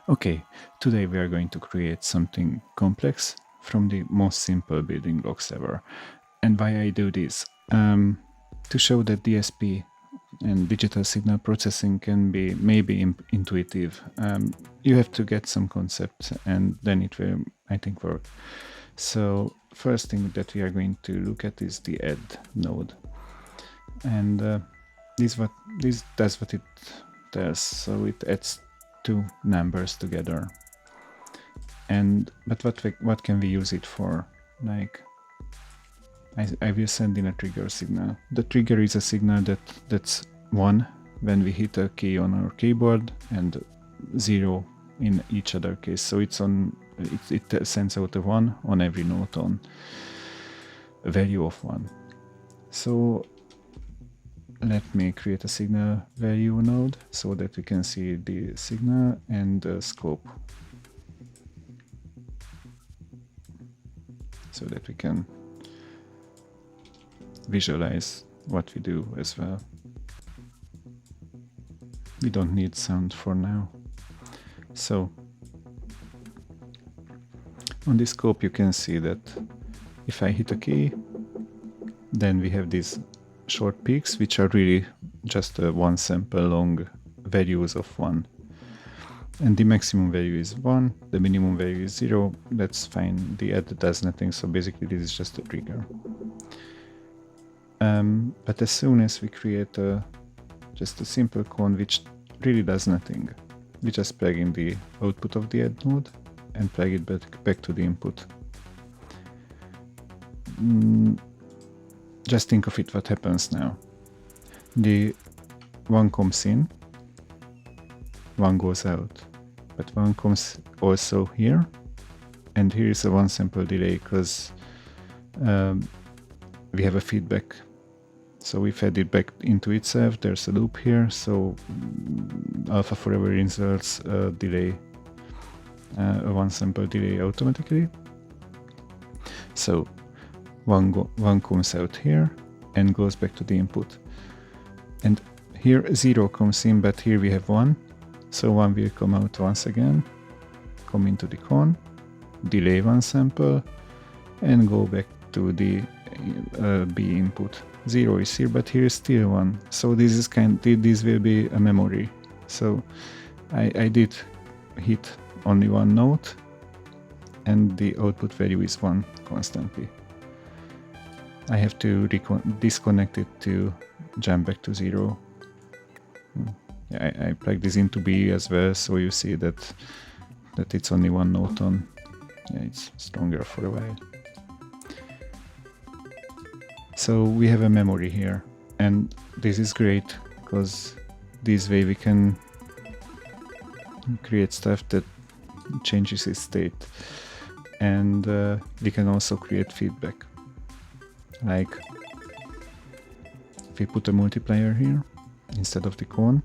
Okay, today we are going to create something complex from the most simple building blocks ever. And why I do this? To show that DSP and digital signal processing can be maybe intuitive. You have to get some concepts and then it will, I think, work. So first thing that we are going to look at is the add node. And this does what it does. So it adds two numbers together. But what can we use it for? Like, I will send in a trigger signal. The trigger is a signal that's 1 when we hit a key on our keyboard and 0 in each other case. So it sends out a 1 on every note on a value of 1. So let me create a signal value node so that we can see the signal and the scope, so that we can visualize what we do as well. We don't need sound for now. So on this scope you can see that if I hit a key, then we have these short peaks, which are really just one sample long values of 1. And the maximum value is 1, the minimum value is 0, that's fine. The add does nothing, so basically this is just a trigger. But as soon as we create just a simple cone which really does nothing, we just plug in the output of the add node and plug it back to the input. Just think of it, what happens now. The 1 comes in, 1 goes out, but 1 comes also here, and here is a 1 sample delay because we have a feedback. So we fed it back into itself, there's a loop here, so Alpha Forever inserts a delay, a 1 sample delay automatically. So 1 comes out here and goes back to the input. And here 0 comes in, but here we have 1. So 1 will come out once again, come into the cone, delay 1 sample, and go back to the B input. 0 is here, but here is still 1. So this is this will be a memory. So I did hit only 1 note, and the output value is 1 constantly. I have to disconnect it to jump back to 0. I plug this into B as well, so you see that it's only 1 note on. Yeah, it's stronger for a while. So we have a memory here, and this is great because this way we can create stuff that changes its state, and we can also create feedback. Like if we put a multiplier here instead of the cone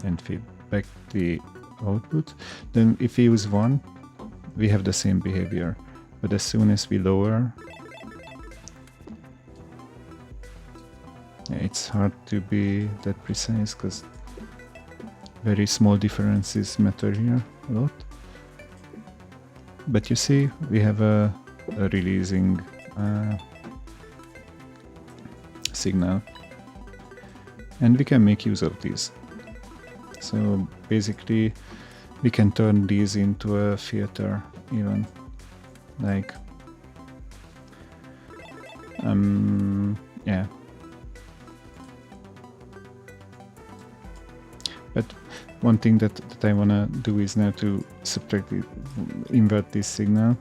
and feed back the output, then if we use 1, we have the same behavior. But as soon as we lower, it's hard to be that precise because very small differences matter here a lot. But you see, we have a releasing signal, and we can make use of these. So basically we can turn these into a filter even, like yeah. But one thing that I wanna do is now to invert this signal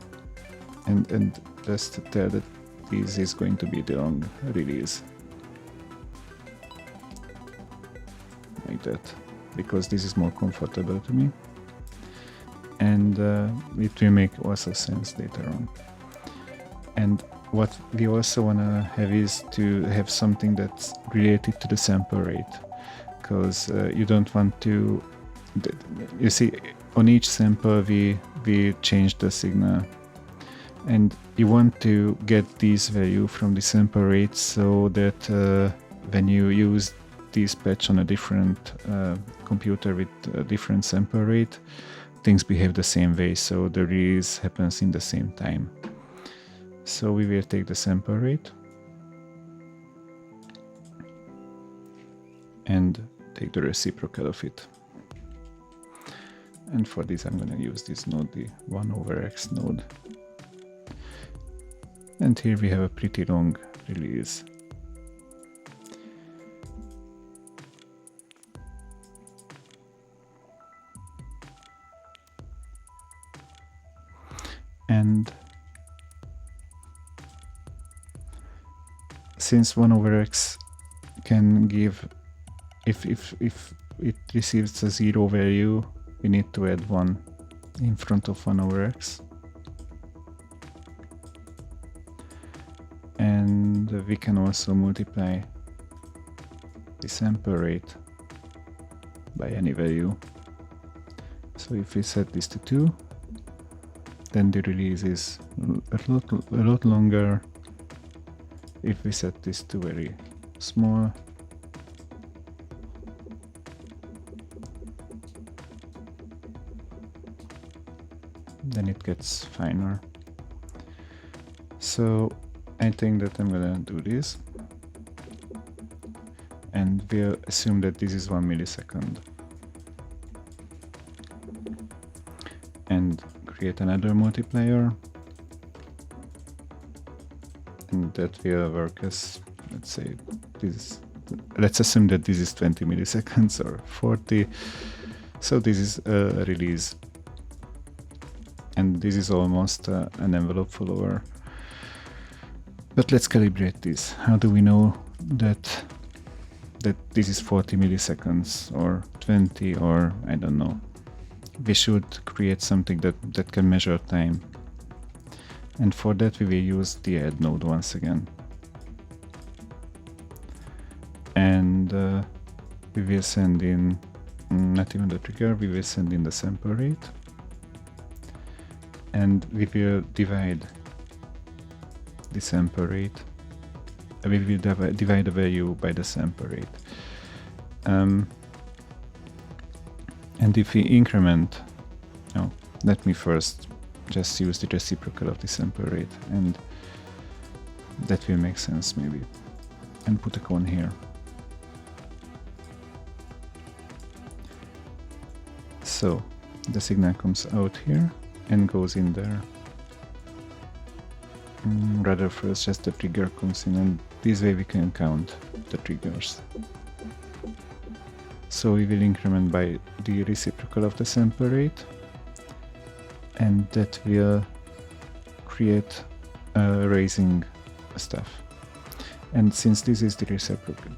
and just tell that this is going to be the long release, like that, because this is more comfortable to me, and it will make also sense later on. And what we also want to have is to have something that's related to the sample rate, because you don't want to, you see, on each sample we change the signal, and you want to get this value from the sample rate so that when you use this patch on a different computer with a different sample rate, things behave the same way, so the release happens in the same time. So we will take the sample rate and take the reciprocal of it. And for this I'm going to use this node, the 1/x node. And here we have a pretty long release. And since 1/x can give, if it receives a 0 value, we need to add 1 in front of 1/x. And we can also multiply the sample rate by any value. So if we set this to 2, then the release is a lot longer. If we set this to very small, then it gets finer. So I think that I'm gonna do this, and we'll assume that this is 1 millisecond, and create another multiplier, and that will work as, let's say, this. Let's assume that this is 20 milliseconds or 40. So this is a release, and this is almost an envelope follower. But let's calibrate this. How do we know that this is 40 milliseconds or 20 or I don't know? We should create something that can measure time. And for that we will use the add node once again. And we will send in, not even the trigger, we will send in the sample rate. And we will divide the sample rate. We will divide the value by the sample rate. And if we increment, let me first just use the reciprocal of the sample rate, and that will make sense maybe. And put a cone here. So the signal comes out here and goes in there. Rather first just the trigger comes in, and this way we can count the triggers. So we will increment by the reciprocal of the sample rate, and that will create raising stuff. And since this is the reciprocal,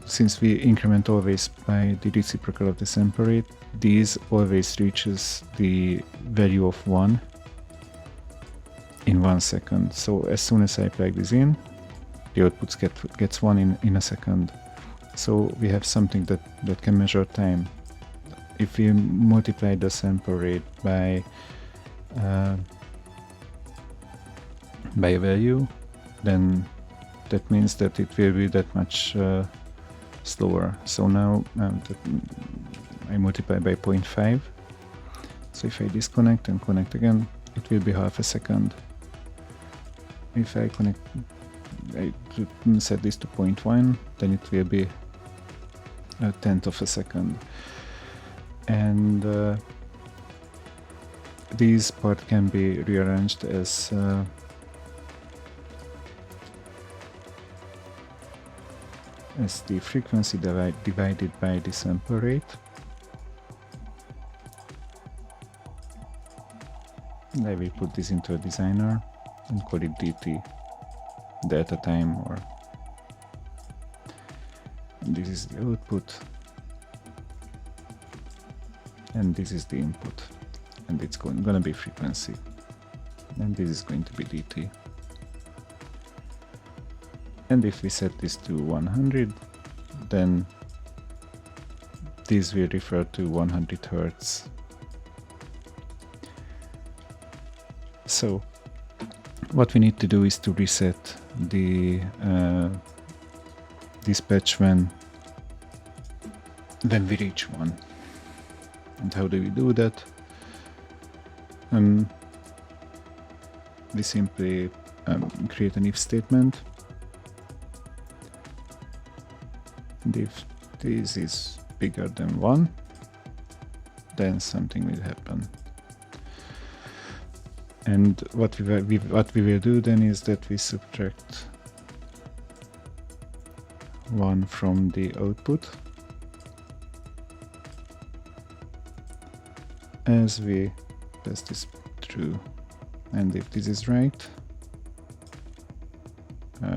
since we increment always by the reciprocal of the sample rate, this always reaches the value of 1 in 1 second. So as soon as I plug this in, the output gets 1 in a second. So we have something that can measure time. If we multiply the sample rate by a value, then that means that it will be that much slower. So now I multiply by 0.5. So if I disconnect and connect again, it will be half a second. If I connect, I set this to 0.1, then it will be a tenth of a second. And this part can be rearranged as the frequency divided by the sample rate. And I will put this into a designer and call it DT, data time, or this is the output, and this is the input, and it's gonna be frequency, and this is going to be DT. And if we set this to 100, then this will refer to 100 Hertz. So what we need to do is to reset the dispatch when when we reach 1. And how do we do that? We simply create an if statement, and if this is bigger than 1, then something will happen. And what we will do then is that we subtract 1 from the output as we pass this through. And if this is right,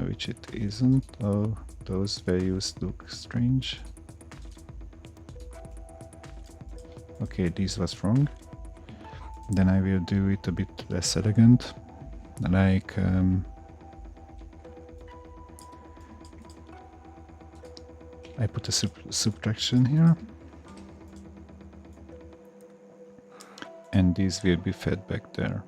which it isn't, oh, those values look strange. Okay, this was wrong. Then I will do it a bit less elegant, like I put a subtraction here, and these will be fed back there,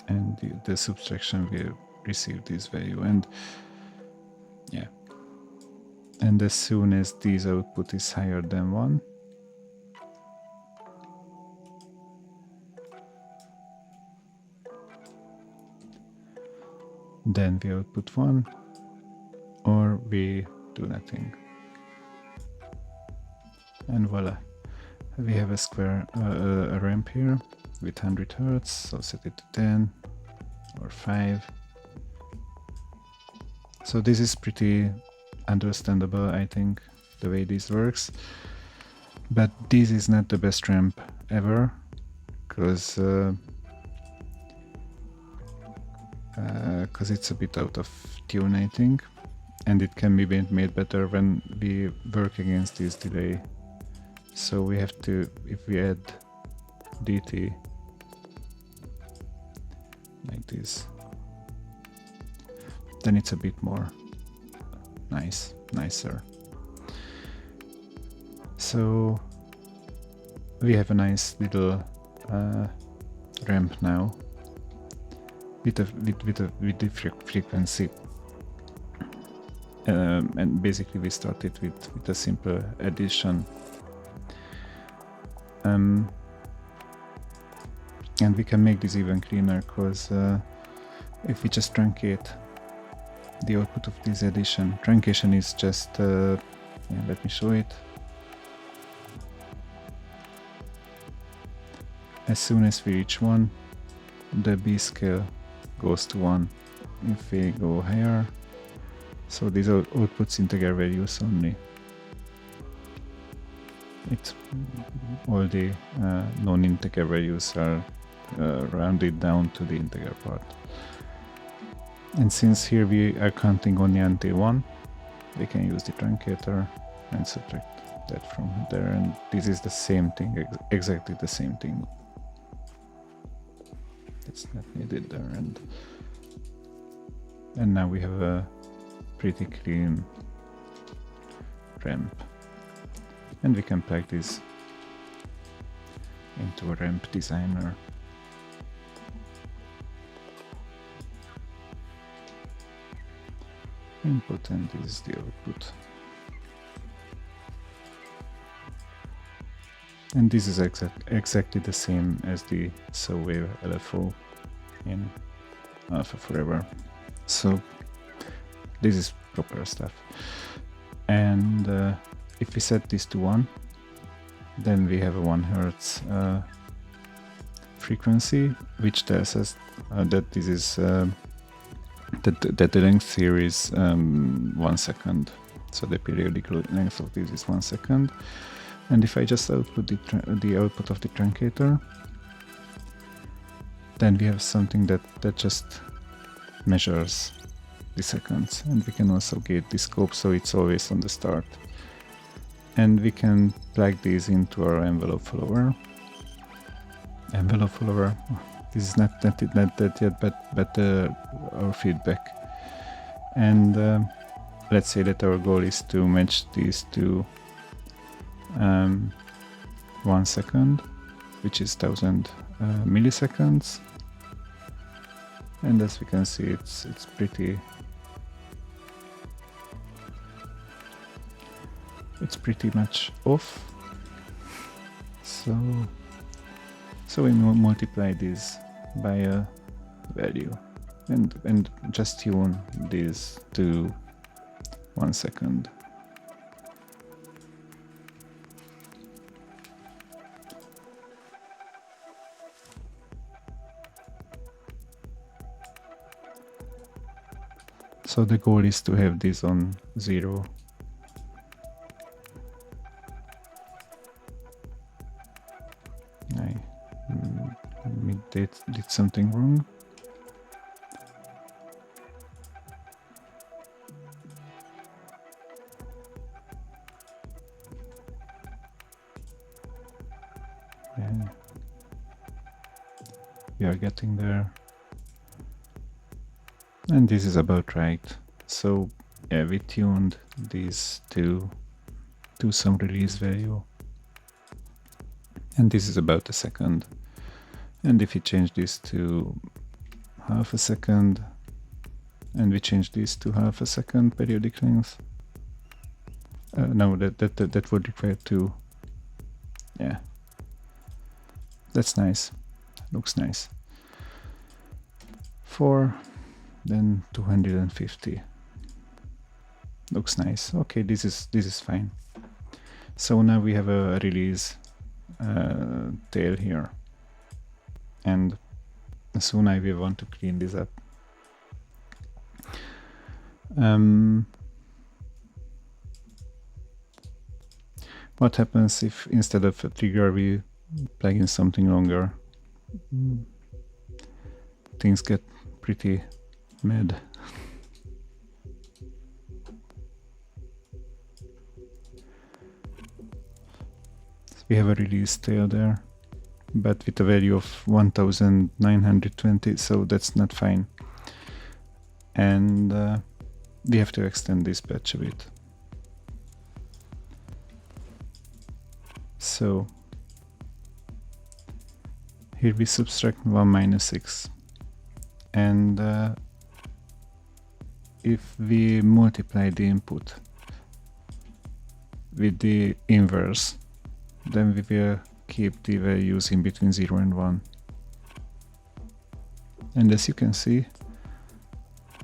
and the subtraction will receive this value. And yeah, and as soon as this output is higher than 1, then we output 1, or we do nothing. And voila, we have a square a ramp here with 100 Hz, so set it to 10 or 5. So this is pretty understandable, I think, the way this works. But this is not the best ramp ever, because it's a bit out of tune, I think, and it can be made better when we work against this delay. So we have to, if we add dt like this, then it's a bit more nicer. So we have a nice little ramp now with the frequency, and basically we started with a simple addition, and we can make this even cleaner, because if we just truncate the output of this addition, truncation is just yeah, let me show it. As soon as we reach 1, the B scale goes to 1. If we go higher, so these outputs integer values only. It's all the non-integer values are rounded down to the integer part. And since here we are counting only until 1, we can use the truncator and subtract that from there, and this is the same thing, exactly the same thing. It's not needed there, and now we have a pretty clean ramp, and we can plug this into a ramp designer. Input, and this is the output. And this is exactly the same as the Wave LFO in Alpha Forever. So this is proper stuff. And if we set this to 1, then we have a 1 Hz frequency, which tells us that this is that the length here is 1 second. So the periodic length of this is 1 second. And if I just output the output of the truncator, then we have something that just measures the seconds, and we can also get the scope, so it's always on the start. And we can plug these into our envelope follower. This is not that yet, but our feedback. And let's say that our goal is to match these to 1 second, which is 1000 milliseconds. And as we can see, it's pretty it's pretty much off. So we multiply this by a value and just tune this to 1 second. So the goal is to have this on 0. I did something wrong. Yeah. We are getting there. And this is about right. So yeah, we tuned these to some release value. And this is about a second. And if we change this to half a second, and we change this to half a second periodic length, no, that would require 2. Yeah, that's nice. Looks nice. 4, then 250. Looks nice. Okay, this is fine. So now we have a release tail here, and soon I will want to clean this up. What happens if instead of a trigger we plug in something longer? Things get pretty mad. We have a release tail there, but with a value of 1920, so that's not fine. And we have to extend this patch a bit. So here we subtract 1 - 6, and if we multiply the input with the inverse, then we will keep the values in between 0 and 1. And as you can see,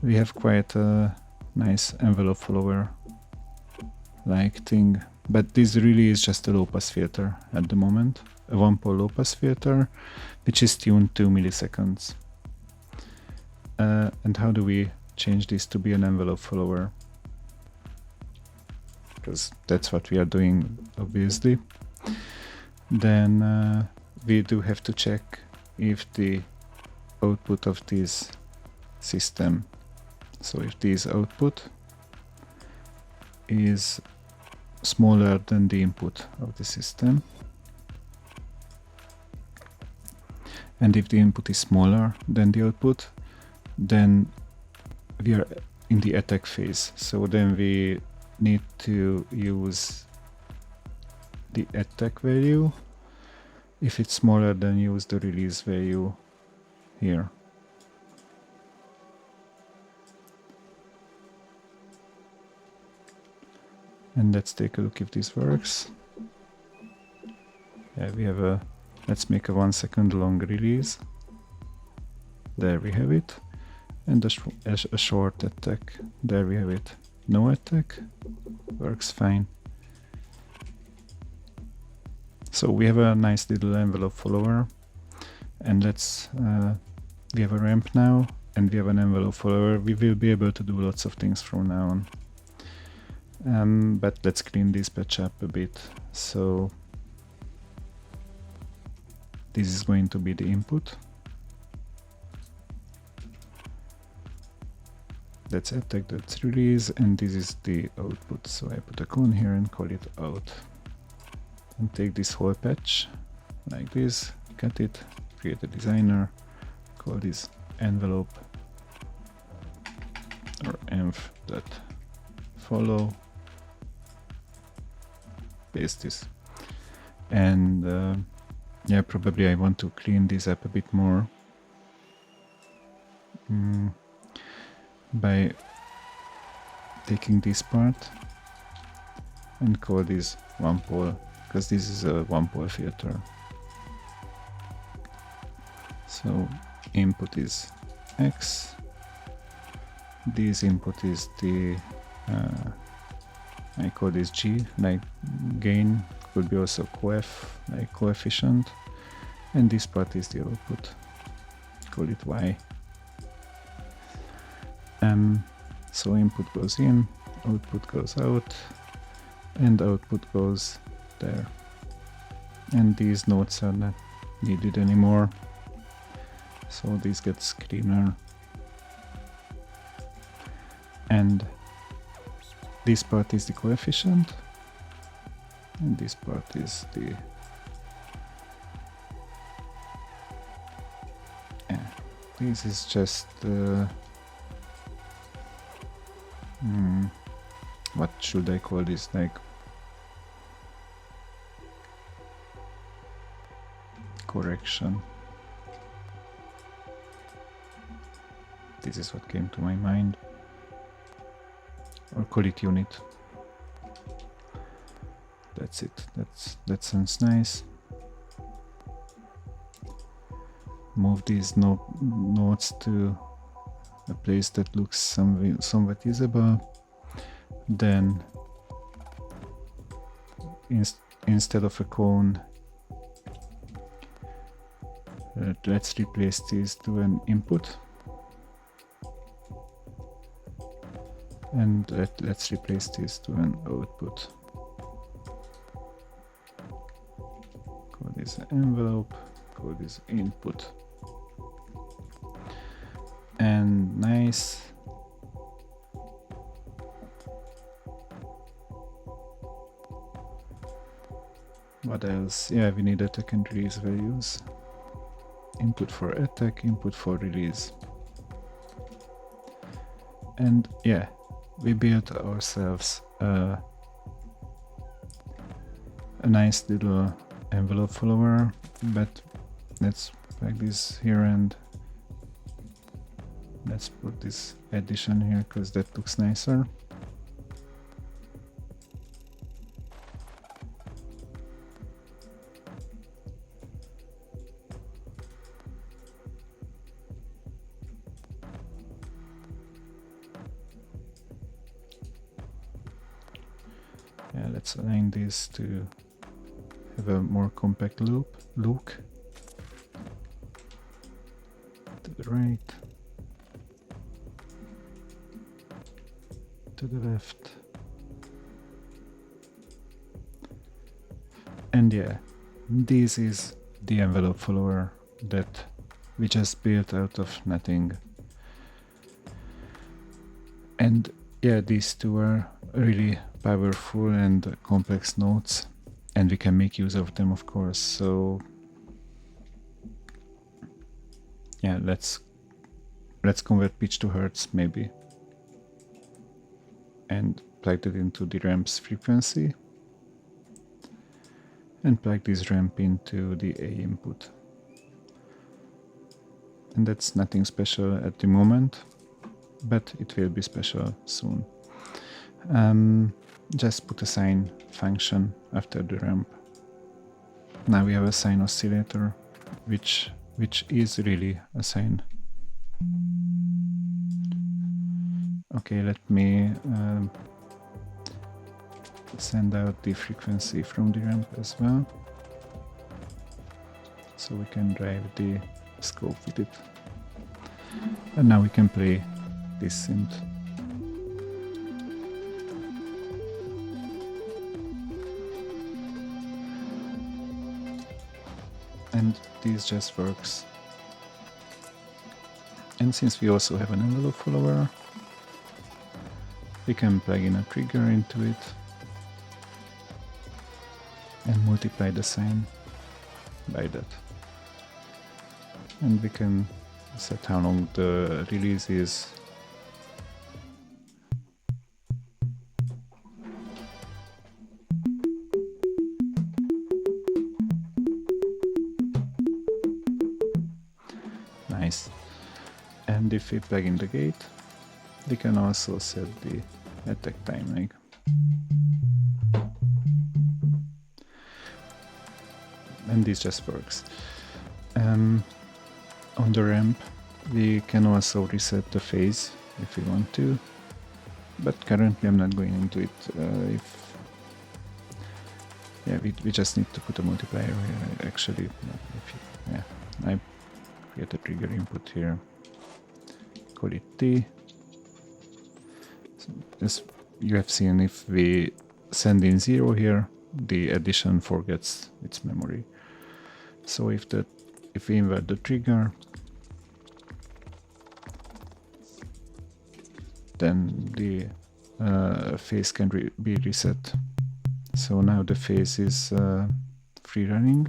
we have quite a nice envelope follower like thing, but this really is just a low pass filter at the moment, a 1-pole low pass filter which is tuned 2 milliseconds. And how do we change this to be an envelope follower? Because that's what we are doing, obviously. Then we do have to check if the output of this system, so if this output is smaller than the input of the system, and if the input is smaller than the output, then we are in the attack phase. So then we need to use the attack value. If it's smaller, then use the release value here. And let's take a look if this works. Yeah, we have a, let's make a 1 second long release. There we have it. And a short attack. There we have it. No attack. Works fine. So we have a nice little envelope follower. And let's, we have a ramp now, and we have an envelope follower. We will be able to do lots of things from now on. But let's clean this patch up a bit. So this is going to be the input. That's attack, that's release, and this is the output. So I put a cone here and call it out. And take this whole patch like this, cut it, create a designer, call this envelope or env.follow. Paste this, and yeah, probably I want to clean this up a bit more by taking this part and call this one pole, because this is a one pole filter. So input is X, this input is the I call this G, like gain, could be also like coefficient, and this part is the output, call it Y. So input goes in, output goes out, and output goes there. And these nodes are not needed anymore, so this gets cleaner. And this part is the coefficient, and this part is the this is just what should I call this, like correction. This is what came to my mind. Or call it unit. That's it. That sounds nice. Move these nodes to a place that looks somewhat visible. Then instead of a cone, let's replace this to an input. And let's replace this to an output. Call this envelope, call this input. And nice. What else? Yeah, we need attack and release values. Input for attack, input for release. And yeah, we built ourselves a nice little envelope follower, but let's plug this here and let's put this addition here because that looks nicer. Yeah, let's align this to have a more compact look. To the right, to the left, and yeah, this is the envelope follower that we just built out of nothing. And yeah, these two are really powerful and complex nodes, and we can make use of them, of course. So yeah, let's convert pitch to hertz maybe, and plug that into the ramp's frequency, and plug this ramp into the A input. And that's nothing special at the moment, but it will be special soon. Just put a sine function after the ramp. Now we have a sine oscillator, which is really a sine. Okay, let me send out the frequency from the ramp as well, so we can drive the scope with it. And now we can play this synth. And this just works. And since we also have an envelope follower, we can plug in a trigger into it and multiply the sine by that. And we can set how long the release is. Nice. And if we plug in the gate, we can also set the attack time, like and this just works. On the ramp we can also reset the phase if we want to, but currently I'm not going into it. We just need to put a multiplier here actually. I create a trigger input here, call it T. So as you have seen, if we send in 0 here, the addition forgets its memory. So if we invert the trigger, then the phase can be reset. So now the phase is free running.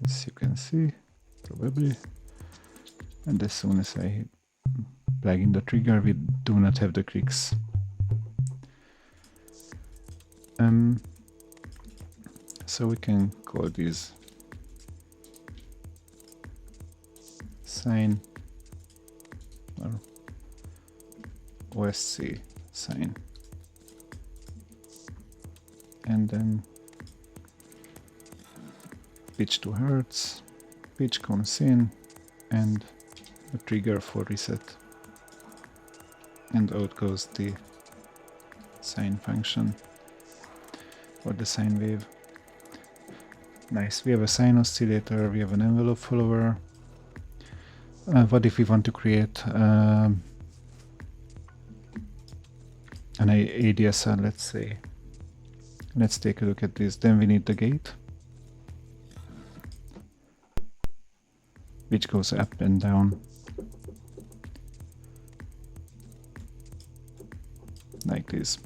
As you can see, probably. And as soon as I plug in the trigger, we do not have the clicks. So we can call this sine or OSC sine, and then pitch 2 Hertz, pitch comes in, and a trigger for reset, and out goes the sine function or the sine wave. Nice, we have a sine oscillator, we have an envelope follower. What if we want to create an ADSR, let's say? Let's take a look at this. Then we need the gate, which goes up and down like this.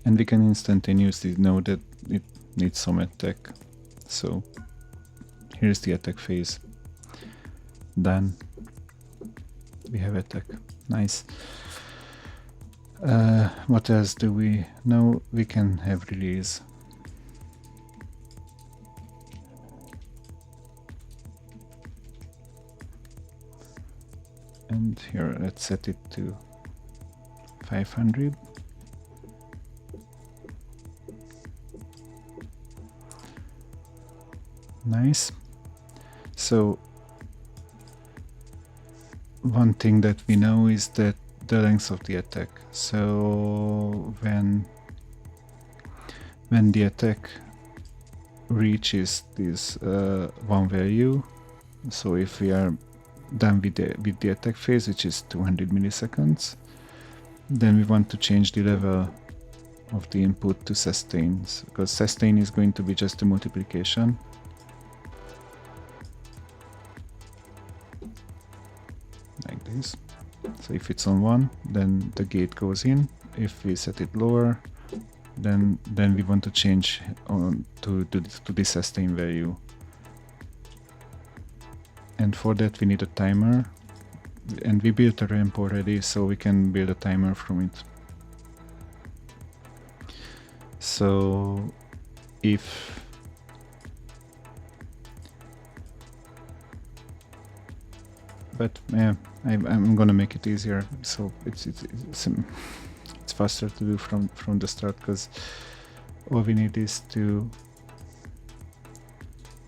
And we can instantaneously know that it needs some attack. So here's the attack phase. Done. We have attack. Nice. What else do we know? We can have release. And here, let's set it to 500. Nice. So one thing that we know is that the length of the attack. So when the attack reaches this one value, so if we are done with the attack phase, which is 200 milliseconds, then we want to change the level of the input to sustain, because sustain is going to be just a multiplication. Like this. So if it's on 1, then the gate goes in. If we set it lower, then we want to change on to the sustain value. And for that we need a timer, and we built a ramp already, so we can build a timer from it. So if I'm gonna make it easier, so it's faster to do from the start, because all we need is to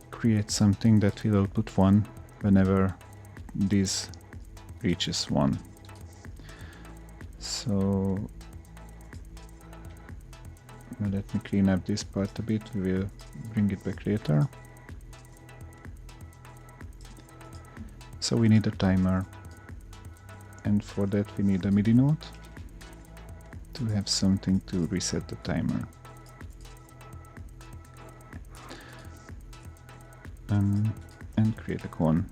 create something that will output 1 whenever this reaches 1. So let me clean up this part a bit, we will bring it back later. So we need a timer, and for that we need a MIDI note to have something to reset the timer. And create a cone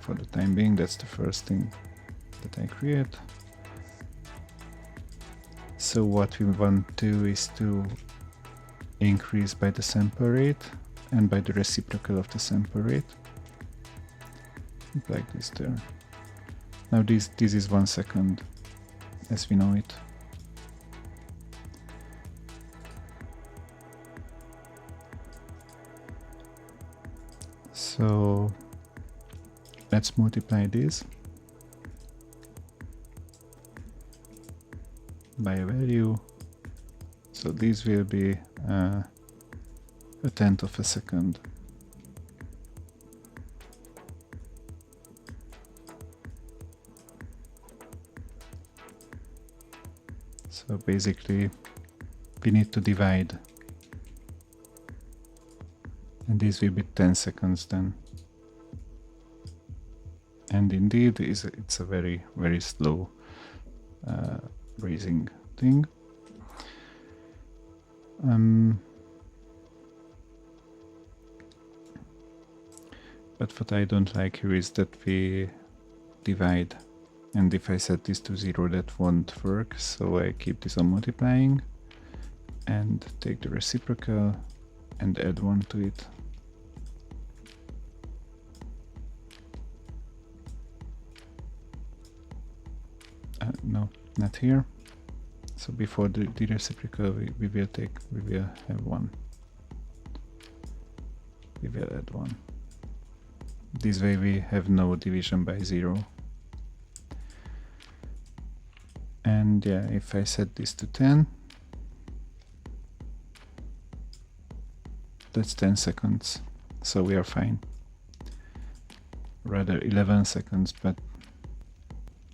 for the time being. That's the first thing that I create. So what we want to do is to increase by the sample rate and by the reciprocal of the sample rate. Like this there. Now this is 1 second as we know it. So let's multiply this by a value. So So this will be a tenth of a second. So basically we need to divide, and this will be 10 seconds then. And indeed it's a very, very slow raising thing. But what I don't like here is that we divide, and if I set this to 0 that won't work, so I keep this on multiplying and take the reciprocal and add 1 to it. No, not here. So before the reciprocal we will have 1. We will add 1. This way we have no division by 0. And yeah, if I set this to 10, that's 10 seconds, so we are fine. Rather 11 seconds, but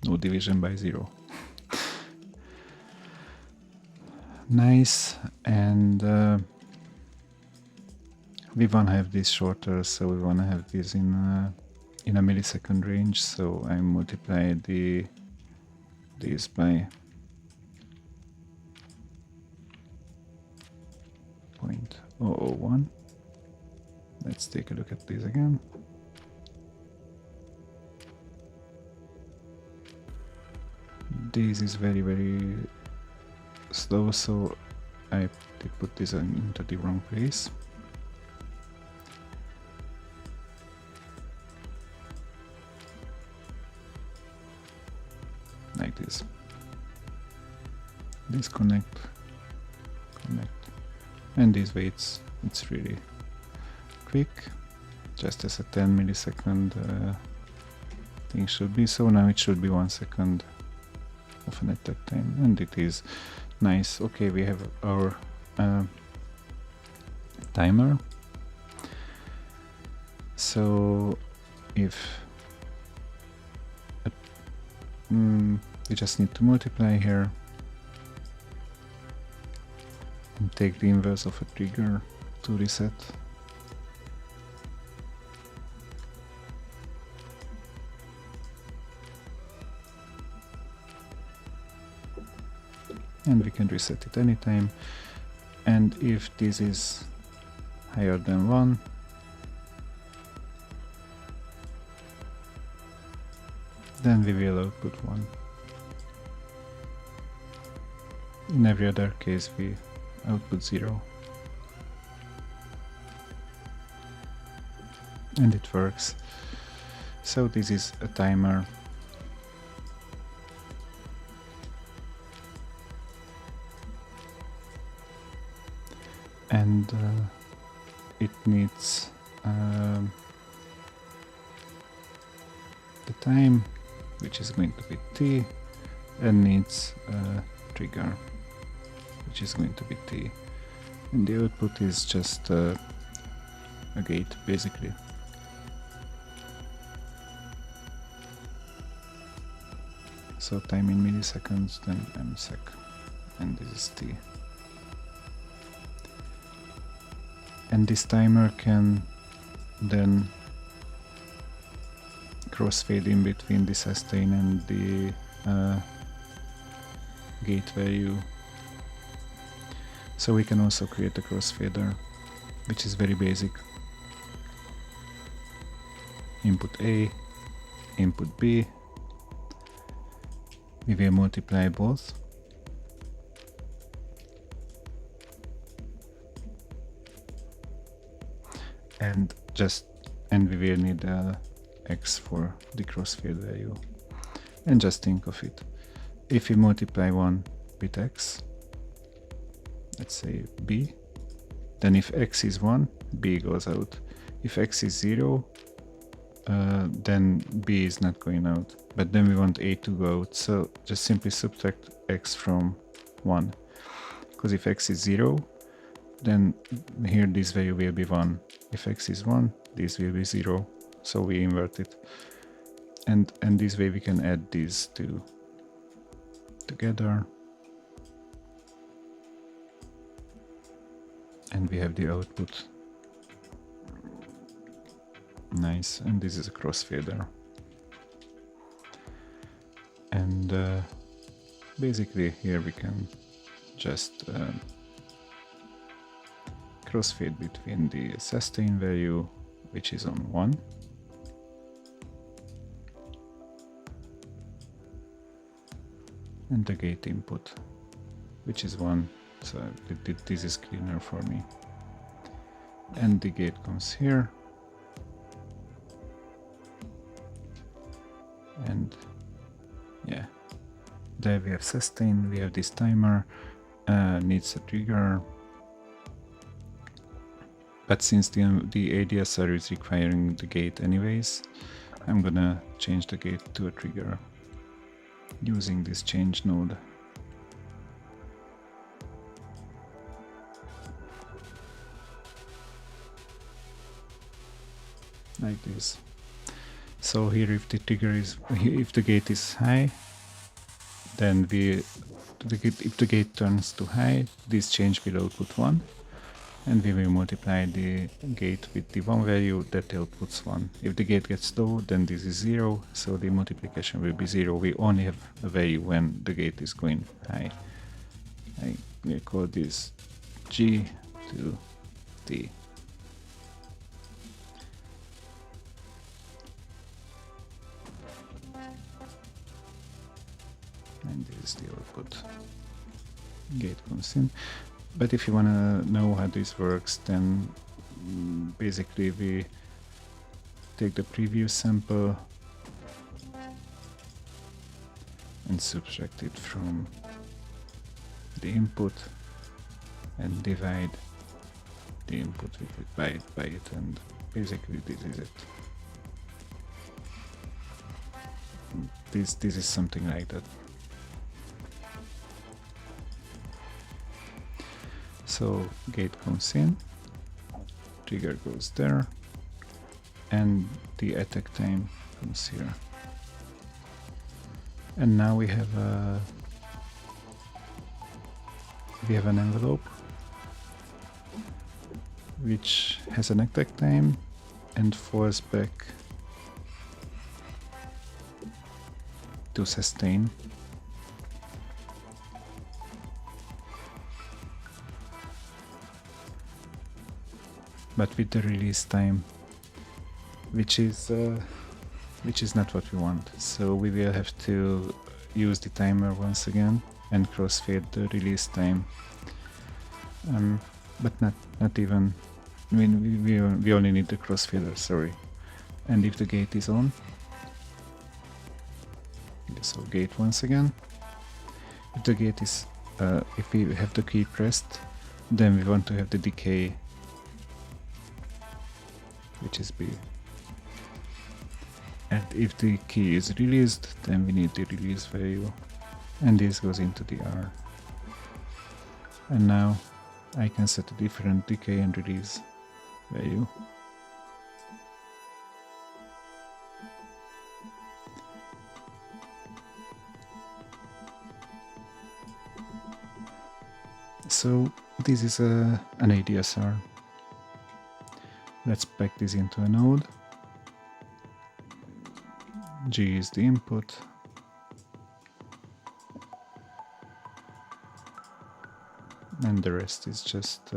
no division by 0. Nice. And we want to have this shorter, so we want to have this in a millisecond range, so I multiply this by 0.001. Let's take a look at this again. This is very, very slow, so I did put this into the wrong place. Like this. Disconnect, connect, and this way it's really quick, just as a 10 millisecond thing should be. So now it should be 1 second of an attack time, and it is nice. Okay, we have our timer. So if we just need to multiply here and take the inverse of a trigger to reset. And we can reset it anytime. And if this is higher than 1, then we will output 1. In every other case we output 0. And it works. So this is a timer. And it needs the time, which is going to be t, and needs a trigger, which is going to be t. And the output is just a gate, basically. So time in milliseconds, then msec, and this is t. And this timer can then crossfade in between the sustain and the gate value. So we can also create a crossfader, which is very basic. Input A, input B. We will multiply both. And we will need x for the crossfade value. And just think of it. If we multiply one with x, let's say b, then if x is 1, b goes out. If x is 0, then b is not going out. But then we want a to go out, so just simply subtract x from 1. because if x is 0, then here this value will be 1. If x is 1, this will be 0, so we invert it. And this way we can add these two together. And we have the output. Nice, and this is a crossfader. And basically here we can just crossfade between the sustain value, which is on 1, and the gate input, which is 1. So this is cleaner for me. And the gate comes here. And yeah, there we have sustain, we have this timer, needs a trigger. But since the ADSR is requiring the gate anyways, I'm gonna change the gate to a trigger using this change node. Like this. So here if the trigger is, if the gate is high, then if the gate turns to high, this change will output 1, and we will multiply the gate with the 1 value that outputs 1. If the gate gets low, then this is 0, so the multiplication will be 0. We only have a value when the gate is going high. I will call this G to T. And this is the output. Gate comes in. But if you want to know how this works, then basically we take the previous sample and subtract it from the input and divide the input with it by it, and basically this is it. This is something like that. So gate comes in, trigger goes there, and the attack time comes here. And now we have an envelope which has an attack time and falls back to sustain. But with the release time, which is not what we want. So we will have to use the timer once again and crossfade the release time. But not even. I mean, we only need the crossfader. Sorry. And if the gate is on, so gate once again. If the gate is, if we have the key pressed, then we want to have the decay, which is B. And if the key is released, then we need the release value, and this goes into the R. And now I can set a different decay and release value. So this is an ADSR. Let's pack this into a node. G is the input. And the rest is just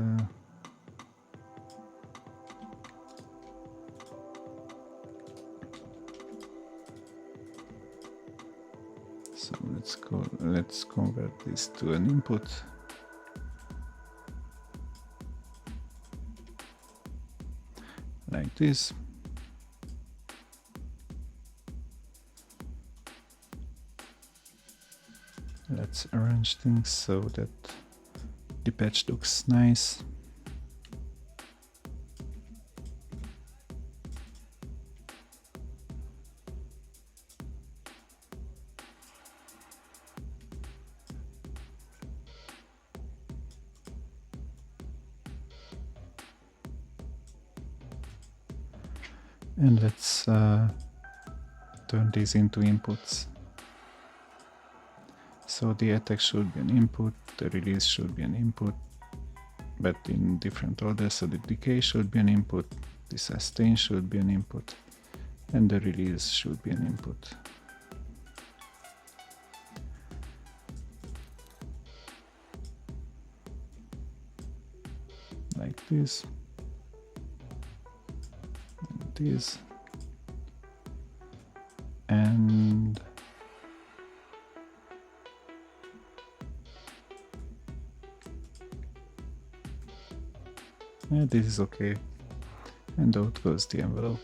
so let's convert this to an input. Like this. Let's arrange things so that the patch looks nice. And let's turn these into inputs. So the attack should be an input, the release should be an input, but in different order. So the decay should be an input, the sustain should be an input, and the release should be an input. Like this, and this, and yeah, this is okay. And out goes the envelope.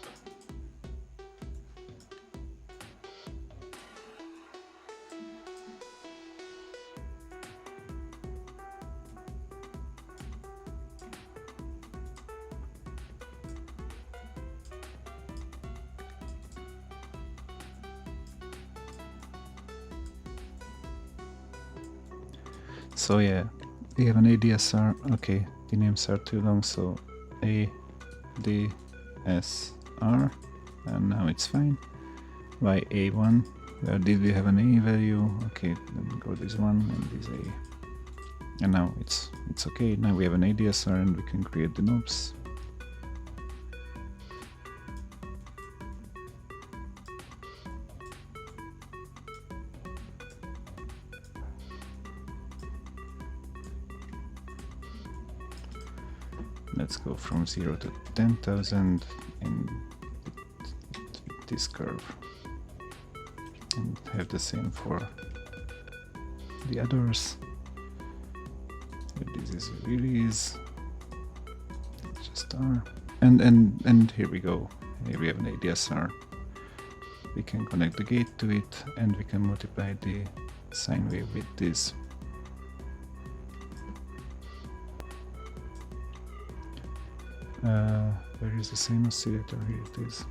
So yeah, we have an ADSR. Okay, the names are too long, so ADSR, and now it's fine. YA1, where did we have an A value? Okay, then go this one and this A. And now it's okay. Now we have an ADSR and we can create the knobs. Let's go from 0 to 10,000 in this curve, and have the same for the others. This is a release, just R, and here we go. Here we have an ADSR. We can connect the gate to it, and we can multiply the sine wave with this. Where is the same oscillator? Here it is.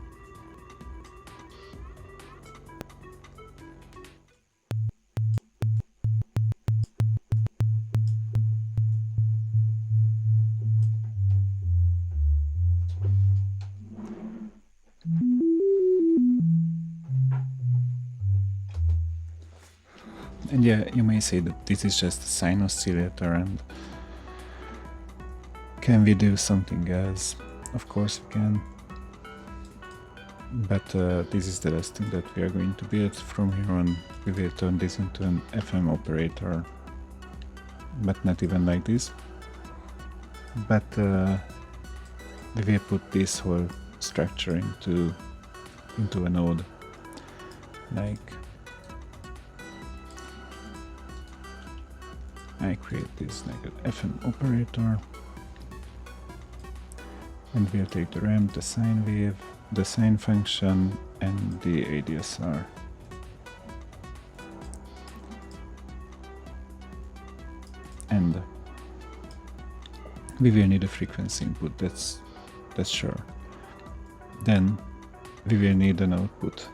And yeah, you may say that this is just a sine oscillator, and can we do something else? Of course we can, but this is the last thing that we are going to build. From here on we will turn this into an FM operator, but not even like this. But we will put this whole structure into a node. Like, I create this like an FM operator, and we'll take the ramp, the sine wave, the sine function, and the ADSR. And we will need a frequency input, that's sure. Then we will need an output,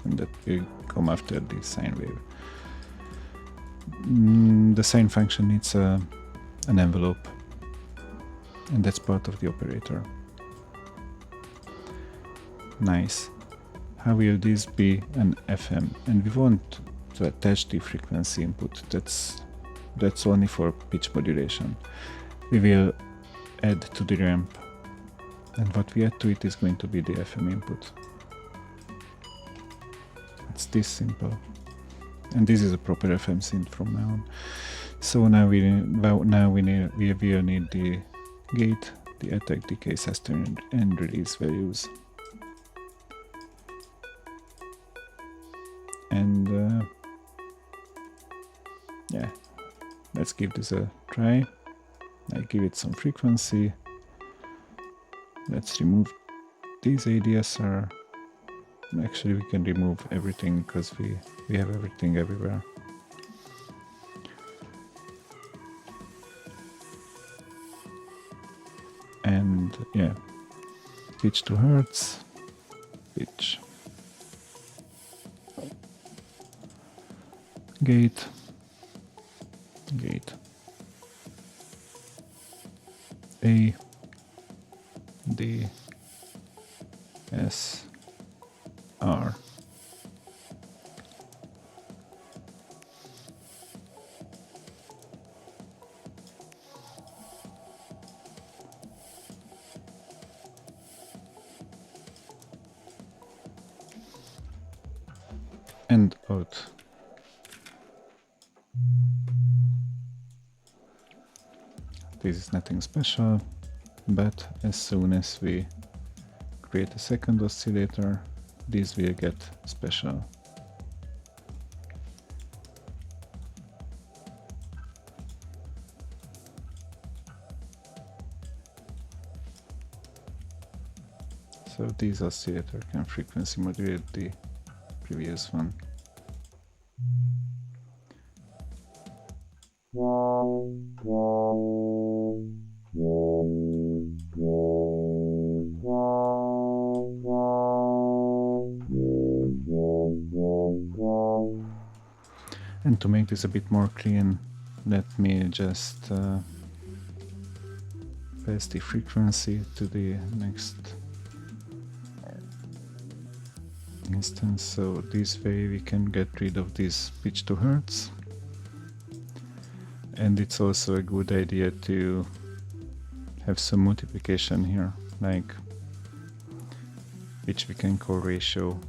and that will come after the sine wave. The sine function needs an envelope, and that's part of the operator. Nice. How will this be an FM? And we want to attach the frequency input. That's only for pitch modulation. We will add to the ramp, and what we add to it is going to be the FM input. It's this simple. And this is a proper FM synth from now on. So now we will need the gate, the attack, decay, sustain, and release values. And yeah, let's give this a try. I give it some frequency. Let's remove this ADSR. Actually, we can remove everything because we have everything everywhere. And yeah, pitch to hertz, pitch, gate, A, D, ADSR. And out. This is nothing special, but as soon as we create a second oscillator, this will get special. So this oscillator can frequency modulate the previous one. And to make this a bit more clean, let me just pass the frequency to the next instance, so this way we can get rid of this pitch to hertz. And it's also a good idea to have some multiplication here, like which we can call ratio.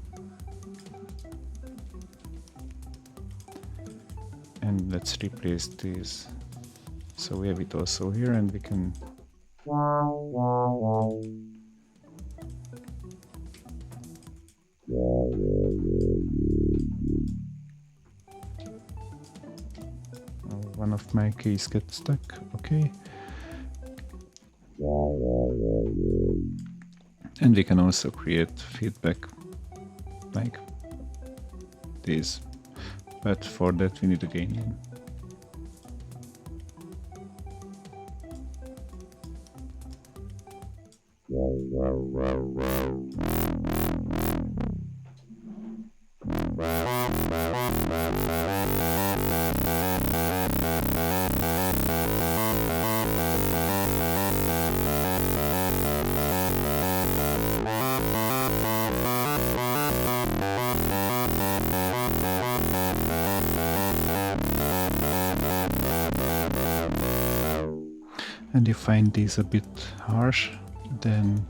And let's replace this. So we have it also here, and we can one of my keys gets stuck. Okay. And we can also create feedback like this, but for that we need a gain in. And you find these a bit harsh, then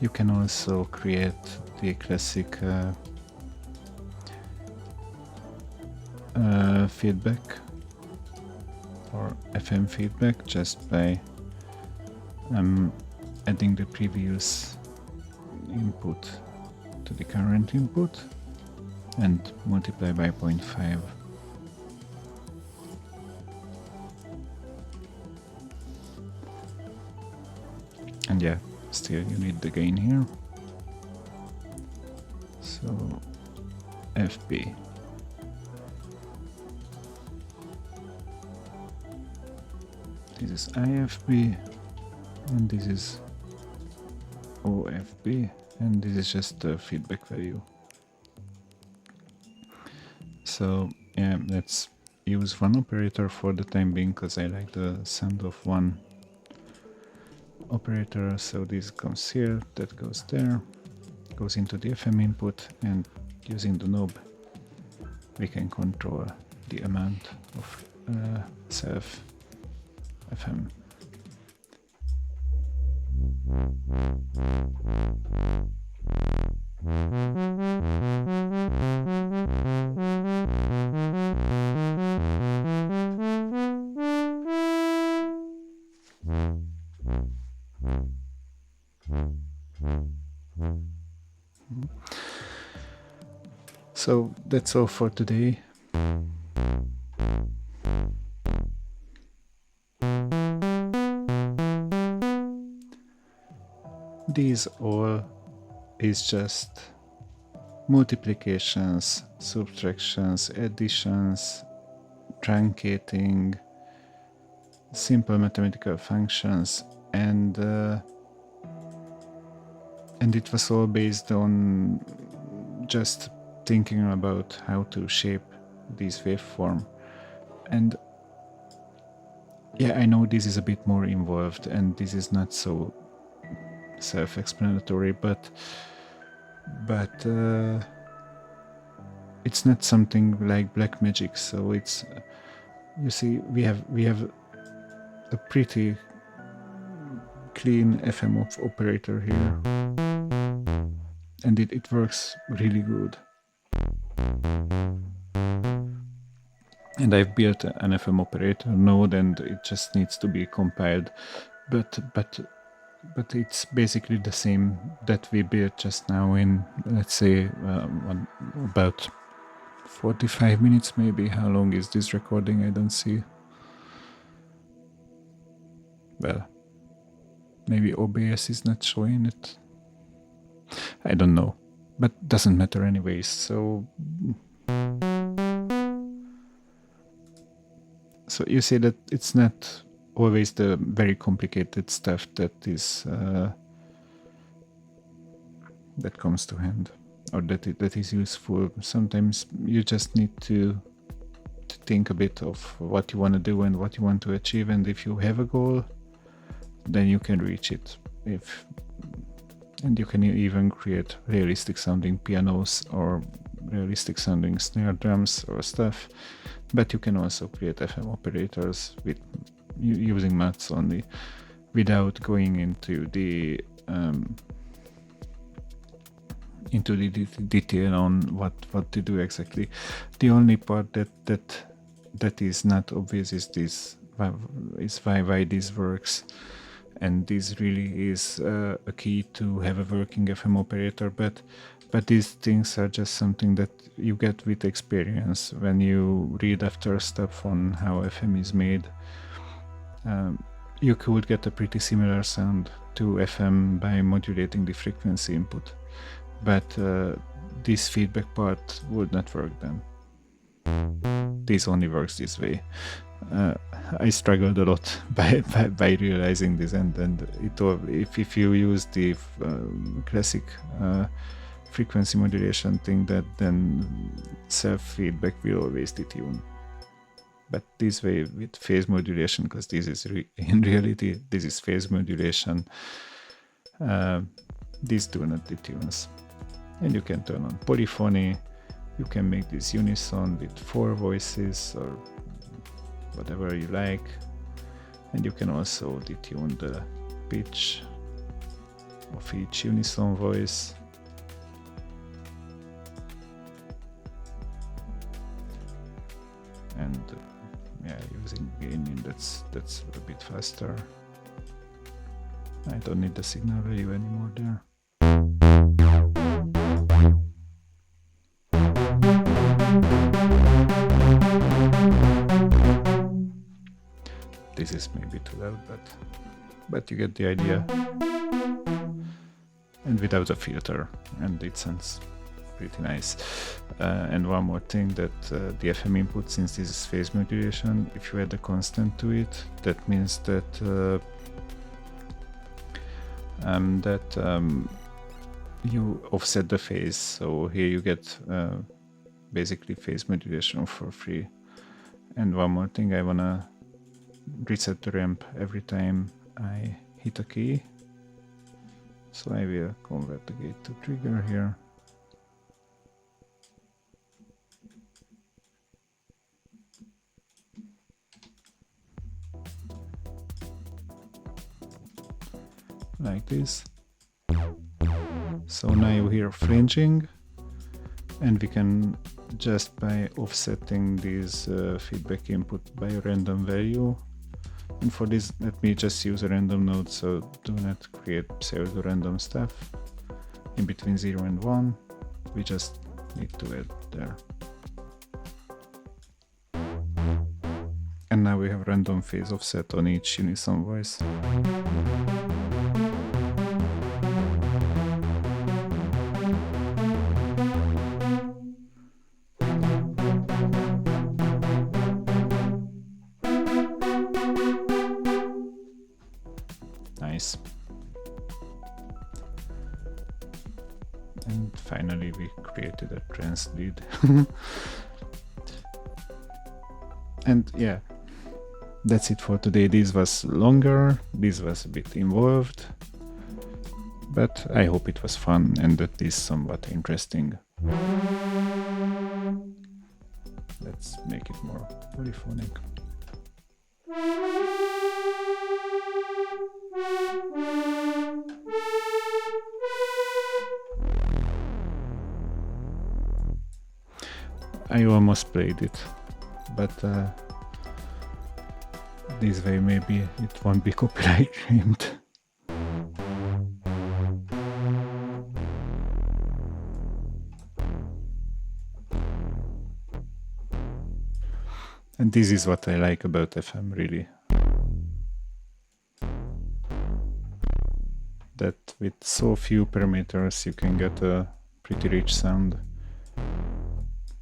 you can also create the classic feedback or FM feedback just by adding the previous input to the current input and multiply by 0.5. And yeah, still you need the gain here. So FB. This is IFB, and this is OFB, and this is just the feedback value. So yeah, let's use one operator for the time being, because I like the sound of one operator. So this comes here, that goes there, goes into the FM input, and using the knob we can control the amount of self FM. So that's all for today. These all is just multiplications, subtractions, additions, truncating, simple mathematical functions, and it was all based on just thinking about how to shape this waveform. And yeah, I know this is a bit more involved and this is not so self-explanatory, but it's not something like black magic. So it's, you see, we have a pretty clean FM operator here, and it works really good. And I've built an FM operator node, and it just needs to be compiled, but it's basically the same that we built just now in, let's say, about 45 minutes maybe. How long is this recording? I don't see. Well, maybe OBS is not showing it. I don't know, but doesn't matter anyways. So you see that it's not always the very complicated stuff that is that comes to hand, or that is useful. Sometimes you just need to think a bit of what you want to do and what you want to achieve, and if you have a goal, then you can reach it. And you can even create realistic sounding pianos or realistic sounding snare drums or stuff, but you can also create FM operators with using maths only, without going into the detail on what to do exactly. The only part that is not obvious is this, is why this works. And this really is a key to have a working FM operator, but these things are just something that you get with experience. When you read after stuff on how FM is made, you could get a pretty similar sound to FM by modulating the frequency input, but this feedback part would not work then. This only works this way. I struggled a lot by realizing this, and if you use the classic frequency modulation thing, then self-feedback will always detune. But this way with phase modulation, because this is in reality this is phase modulation, these do not detunes. And you can turn on polyphony, you can make this unison with 4 voices or whatever you like, and you can also detune the pitch of each unison voice. And yeah, using gaining, that's a bit faster. I don't need the signal value anymore there. This is maybe too loud, but you get the idea. And without a filter, and it sounds pretty nice. And one more thing, that the FM input, since this is phase modulation, if you add a constant to it, that means that you offset the phase. So here you get basically phase modulation for free. And one more thing, I wanna reset the ramp every time I hit a key. So I will convert the gate to trigger here. Like this. So now you hear fringing, and we can just by offsetting this feedback input by a random value. And for this, let me just use a random node, so do not create pseudo-random stuff. In between 0 and 1, we just need to add there. And now we have random phase offset on each unison voice. Nice. And finally we created a trance lead. And yeah, that's it for today. This was longer, this was a bit involved, but I hope it was fun and at least somewhat interesting. Let's make it more polyphonic. I almost played it, but this way maybe it won't be copyright claimed. And this is what I like about FM, really. That with so few parameters you can get a pretty rich sound.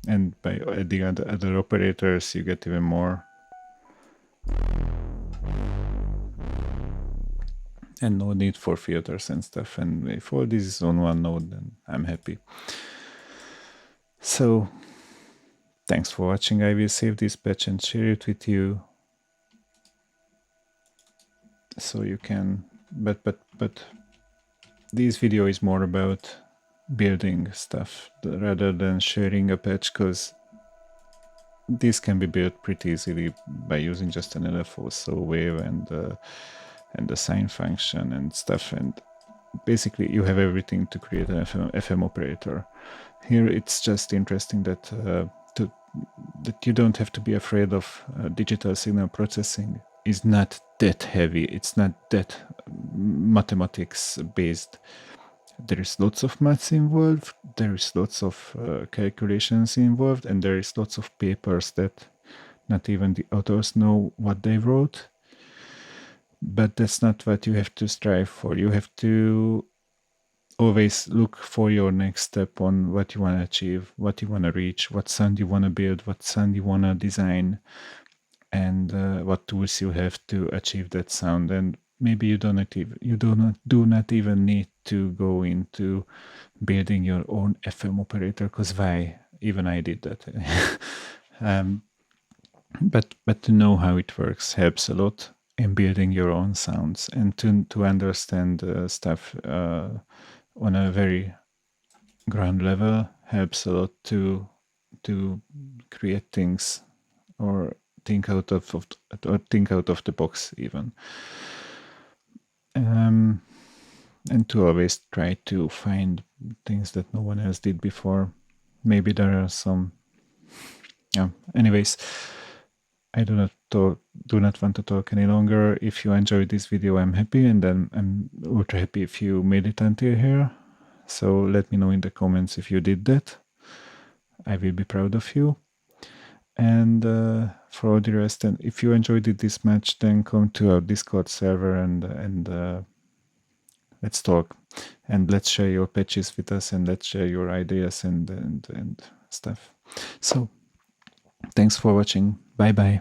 And by adding other operators you get even more. And no need for filters and stuff. And if all this is on one node, then I'm happy. So thanks for watching. I will save this patch and share it with you, so you can. But this video is more about building stuff rather than sharing a patch, because this can be built pretty easily by using just an LFO, so wave and the sine function and stuff, and basically you have everything to create an FM operator. Here it's just interesting that that you don't have to be afraid of digital signal processing. Is not that heavy, it's not that mathematics based. There is lots of maths involved, there is lots of calculations involved, and there is lots of papers that not even the authors know what they wrote. But that's not what you have to strive for. You have to always look for your next step on what you want to achieve, what you want to reach, what sound you want to build, what sound you want to design, and what tools you have to achieve that sound. And maybe you do not even need to go into building your own FM operator, because why? Even I did that. But to know how it works helps a lot in building your own sounds, and to understand stuff on a very ground level helps a lot to create things, or think out of the box even, and to always try to find things that no one else did before. Maybe there are some. Anyways, I do not want to talk any longer. If you enjoyed this video, I'm happy, and then I'm ultra happy if you made it until here. So let me know in the comments if you did that. I will be proud of you. And for all the rest, and if you enjoyed it this much, then come to our Discord server and let's talk, and let's share your patches with us, and let's share your ideas and stuff. So thanks for watching. Bye bye.